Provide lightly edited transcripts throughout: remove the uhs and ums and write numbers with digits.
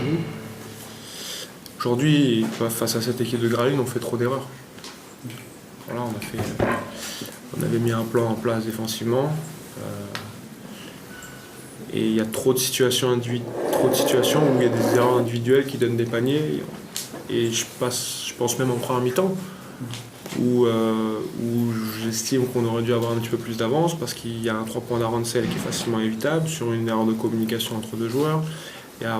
nous. Aujourd'hui, face à cette équipe de Gravelines, on fait trop d'erreurs. Voilà, on avait mis un plan en place défensivement. Et il y a trop de situations où il y a des erreurs individuelles qui donnent des paniers. Et je pense même en première mi-temps, où j'estime qu'on aurait dû avoir un petit peu plus d'avance parce qu'il y a un 3 points d'Arancel qui est facilement évitable sur une erreur de communication entre deux joueurs. Il y a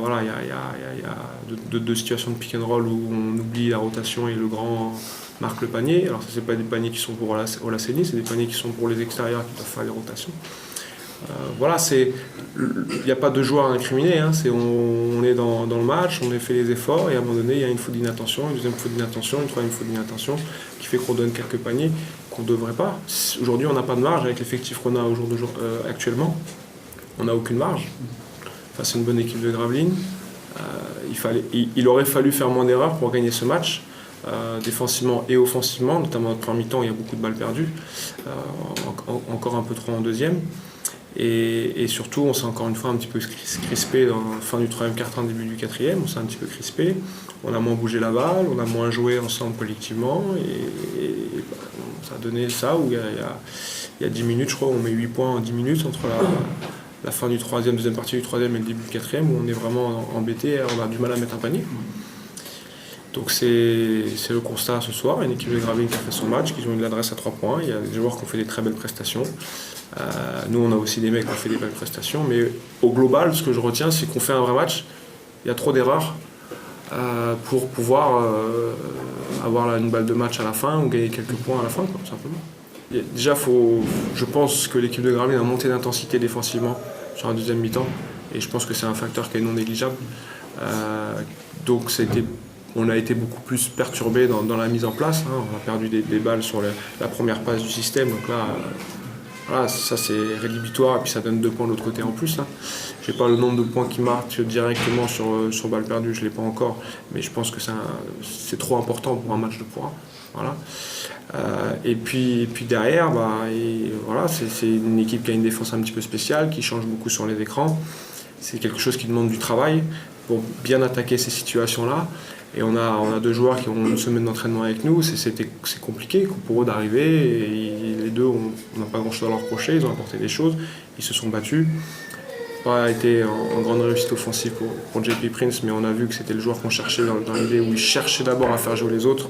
deux situations de pick and roll où on oublie la rotation et le grand marque le panier. Alors ça, c'est pas des paniers qui sont pour Olaseni, c'est des paniers qui sont pour les extérieurs qui doivent faire les rotations. Voilà, il n'y a pas de joueur à incriminer, hein, on est dans le match, on a fait les efforts et à un moment donné il y a une faute d'inattention, une deuxième faute d'inattention, une troisième faute d'inattention qui fait qu'on donne quelques paniers qu'on ne devrait pas. Aujourd'hui on n'a pas de marge avec l'effectif qu'on a actuellement, on n'a aucune marge face à une bonne équipe de Gravelines. Il aurait fallu faire moins d'erreurs pour gagner ce match. Défensivement et offensivement, notamment en première mi-temps, il y a beaucoup de balles perdues, encore un peu trop en deuxième. Et surtout, on s'est encore une fois un petit peu crispé dans la fin du troisième quart-temps, début du quatrième. On s'est un petit peu crispé. On a moins bougé la balle, on a moins joué ensemble collectivement. Et ça a donné ça où il y a 10 minutes, je crois, on met 8 points en 10 minutes entre la fin du troisième, deuxième partie du troisième et le début du quatrième, où on est vraiment embêté, on a du mal à mettre un panier. Donc c'est le constat ce soir, une équipe de Gravelines qui a fait son match, qui ont eu de l'adresse à 3 points, il y a des joueurs qui ont fait des très belles prestations. Nous on a aussi des mecs qui ont fait des belles prestations, mais au global ce que je retiens c'est qu'on fait un vrai match, il y a trop d'erreurs pour pouvoir avoir une balle de match à la fin ou gagner quelques points à la fin, tout simplement. Déjà je pense que l'équipe de Gravelines a monté d'intensité défensivement sur la deuxième mi-temps, et je pense que c'est un facteur qui est non négligeable. Donc on a été beaucoup plus perturbé dans la mise en place, hein. On a perdu des balles sur la première passe du système, donc là, voilà, ça c'est rédhibitoire, et puis ça donne 2 points de l'autre côté en plus. Hein. Je n'ai pas le nombre de points qui marquent directement sur balles perdues, je ne l'ai pas encore, mais je pense que c'est trop important pour un match de points. Voilà. Et puis derrière, voilà, c'est une équipe qui a une défense un petit peu spéciale, qui change beaucoup sur les écrans. C'est quelque chose qui demande du travail pour bien attaquer ces situations-là. Et on a 2 joueurs qui ont une semaine d'entraînement avec nous. C'est compliqué pour eux d'arriver. Et les deux, on n'a pas grand-chose à leur reprocher. Ils ont apporté des choses. Ils se sont battus. Pas été en grande réussite offensive pour JP Prince, mais on a vu que c'était le joueur qu'on cherchait dans l'idée où il cherchait d'abord à faire jouer les autres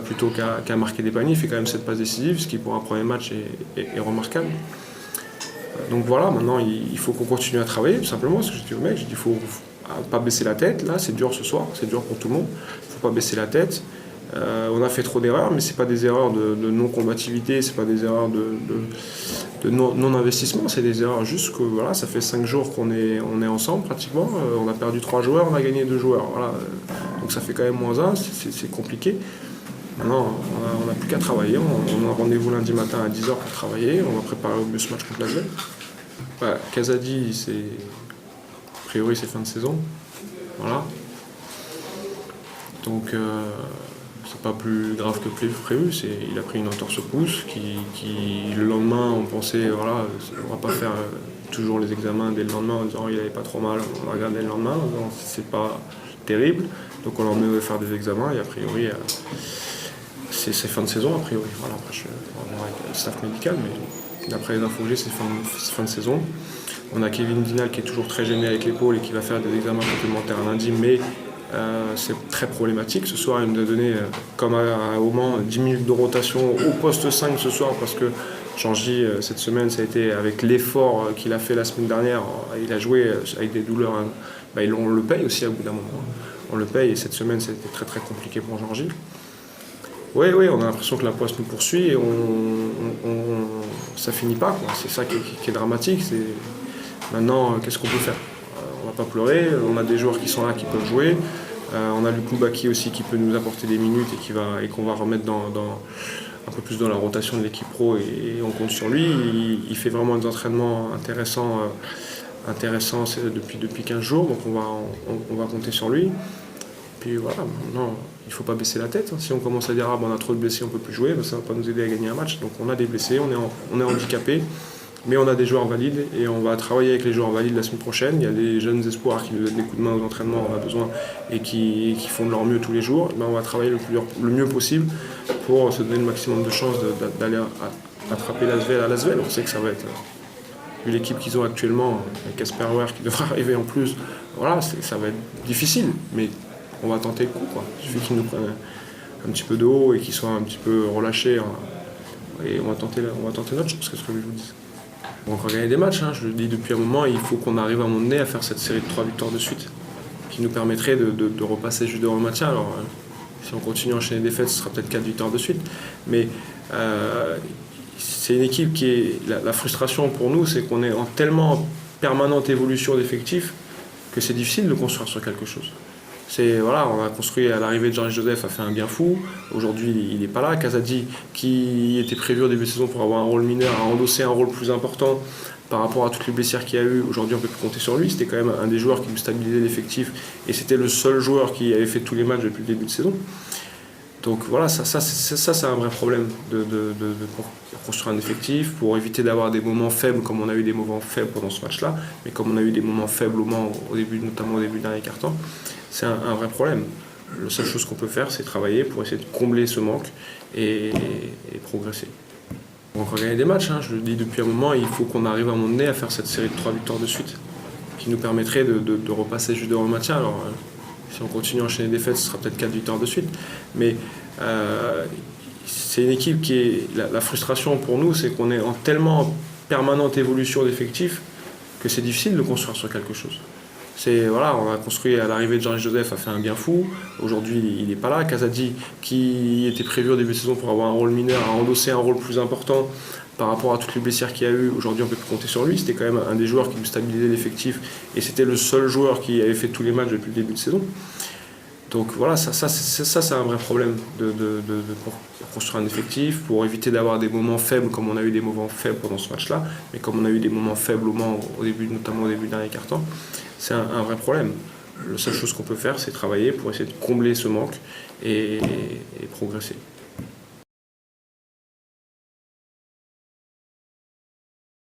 plutôt qu'à marquer des paniers. Il fait quand même cette passe décisive, ce qui pour un premier match est remarquable. Donc voilà, maintenant il faut qu'on continue à travailler, tout simplement. Ce que je dis au mec, il faut pas baisser la tête. Là, c'est dur ce soir, c'est dur pour tout le monde. Il ne faut pas baisser la tête. On a fait trop d'erreurs, mais ce n'est pas des erreurs de non-combativité, ce n'est pas des erreurs de non-investissement, c'est des erreurs juste que voilà, ça fait 5 jours qu'on est ensemble pratiquement. On a perdu 3 joueurs, on a gagné 2 joueurs. Voilà. Donc ça fait quand même -1, c'est compliqué. Maintenant, on n'a plus qu'à travailler. On a rendez-vous lundi matin à 10h pour travailler. On va préparer au mieux ce match contre la Gel. Voilà, Kazadi, a priori, c'est fin de saison. Voilà. Donc, c'est pas plus grave que prévu. Il a pris une entorse au pouce qui le lendemain, on pensait, voilà, on va pas faire toujours les examens dès le lendemain en disant il avait pas trop mal, on va regarder le lendemain. C'est pas terrible. Donc, on l'emmène faire des examens et a priori, c'est fin de saison, a priori. Voilà, après, je vais voir avec le staff médical, mais d'après les infos que j'ai, c'est fin de saison. On a Kevin Dinal qui est toujours très gêné avec l'épaule et qui va faire des examens complémentaires lundi, mais c'est très problématique. Ce soir, il nous a donné, comme au Mans, 10 minutes de rotation au poste 5 ce soir, parce que Changy, cette semaine, ça a été avec l'effort qu'il a fait la semaine dernière. Il a joué avec des douleurs. On le paye aussi à bout d'un moment. On le paye, et cette semaine, ça a été très très compliqué pour Changy. Oui, on a l'impression que la poisse nous poursuit et ça finit pas, quoi. C'est ça qui est dramatique. Maintenant, qu'est-ce qu'on peut faire ? On va pas pleurer, on a des joueurs qui sont là, qui peuvent jouer. On a Lukou Baki aussi qui peut nous apporter des minutes et qu'on va remettre un peu plus dans la rotation de l'équipe pro, et on compte sur lui. Il fait vraiment des entraînements intéressants depuis 15 jours, donc on va compter sur lui. Puis voilà, maintenant, il ne faut pas baisser la tête. Si on commence à dire on a trop de blessés, on ne peut plus jouer, ça ne va pas nous aider à gagner un match. Donc on a des blessés, on est handicapés. Mais on a des joueurs valides et on va travailler avec les joueurs valides la semaine prochaine. Il y a des jeunes espoirs qui nous donnent des coups de main aux entraînements, on a besoin, et qui font de leur mieux tous les jours. Ben, on va travailler le mieux possible pour se donner le maximum de chances d'aller attraper l'Asvel à l'Asvel. On sait que ça va être, vu l'équipe qu'ils ont actuellement, avec Casper Ware qui devra arriver en plus, voilà, ça va être difficile, mais on va tenter le coup, quoi. Il suffit qu'ils nous prennent un petit peu de haut et qu'ils soient un petit peu relâchés, hein, et on va tenter notre chance, qu'est-ce que je vous dis. On va encore gagner des matchs, hein, je le dis depuis un moment, il faut qu'on arrive à un moment donné à faire cette série de 3 victoires de suite, qui nous permettrait de repasser juste devant le maintien. Alors, si on continue à enchaîner des défaites, ce sera peut-être 4 victoires de suite, mais c'est une équipe qui est... La frustration pour nous, c'est qu'on est en tellement permanente évolution d'effectifs que c'est difficile de construire sur quelque chose. Voilà, on a construit à l'arrivée de Jean-Joseph, a fait un bien fou. Aujourd'hui, il n'est pas là. Kazadi, qui était prévu au début de saison pour avoir un rôle mineur, a endossé un rôle plus important par rapport à toutes les blessures qu'il y a eu. Aujourd'hui, on peut plus compter sur lui. C'était quand même un des joueurs qui nous stabilisait l'effectif et c'était le seul joueur qui avait fait tous les matchs depuis le début de saison. Donc voilà, ça c'est un vrai problème pour construire un effectif, pour éviter d'avoir des moments faibles comme on a eu des moments faibles pendant ce match-là, mais comme on a eu des moments faibles au début, notamment au début du dernier quart-temps, c'est un vrai problème. La seule chose qu'on peut faire, c'est travailler pour essayer de combler ce manque et progresser. On va encore gagner des matchs, hein, je le dis depuis un moment, il faut qu'on arrive à un moment donné à faire cette série de 3 victoires de suite, qui nous permettrait de repasser juste devant le maintien. Alors, si on continue à enchaîner des défaites, ce sera peut-être 4 victoires de suite. Mais c'est une équipe qui est... La frustration pour nous, c'est qu'on est en tellement permanente évolution d'effectifs que c'est difficile de construire sur quelque chose. Voilà, on a construit à l'arrivée de Jean-Joseph, a fait un bien fou. Aujourd'hui, il n'est pas là. Kazadi, qui était prévu au début de saison pour avoir un rôle mineur, a endossé un rôle plus important par rapport à toutes les blessures qu'il y a eu. Aujourd'hui, on peut plus compter sur lui. C'était quand même un des joueurs qui nous stabilisait l'effectif et c'était le seul joueur qui avait fait tous les matchs depuis le début de saison. Donc voilà, ça c'est un vrai problème pour construire un effectif, pour éviter d'avoir des moments faibles comme on a eu des moments faibles pendant ce match-là, mais comme on a eu des moments faibles au début, notamment au début du dernier quart-temps, c'est un vrai problème. La seule chose qu'on peut faire, c'est travailler pour essayer de combler ce manque et progresser.